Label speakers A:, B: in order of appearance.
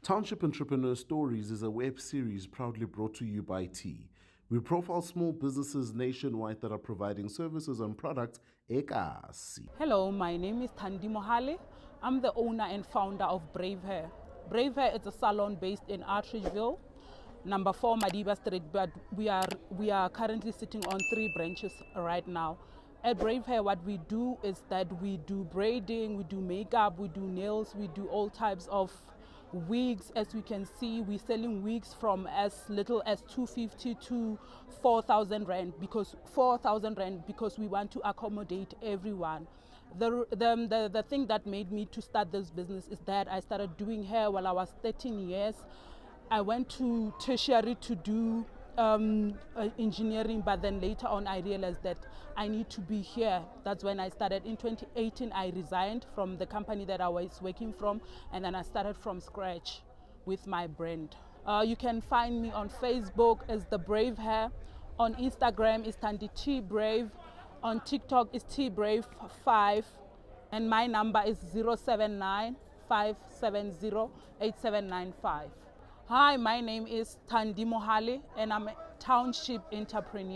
A: Township Entrepreneurs Stories is a web series proudly brought to you by T. We profile small businesses nationwide that are providing services and products ekasi.
B: Hello, my name is Mohale. I'm the owner and founder of Brave Hair. Brave Hair is a salon based in Artridgeville, number 4 Madiba Street, but we are currently sitting on 3 branches right now. At Brave Hair, what we do is that we do braiding, we do makeup, we do nails, we do all types of wigs. As we can see, we're selling wigs from as little as 250 to 4,000 rand, because 4,000 rand because we want to accommodate everyone. The thing that made me to start this business is that I started doing hair while I was 13 years. I went to tertiary to do engineering, but then later on I realized that I need to be here. That's when I started. In 2018 I resigned from the company that I was working from, and then I started from scratch with my brand. You can find me on Facebook as The Brave Hair, on Instagram is Tandi T Brave, on TikTok is T Brave 5, and my number is 079 570 8795. Hi, my name is Mohale and I'm a Township Entrepreneur.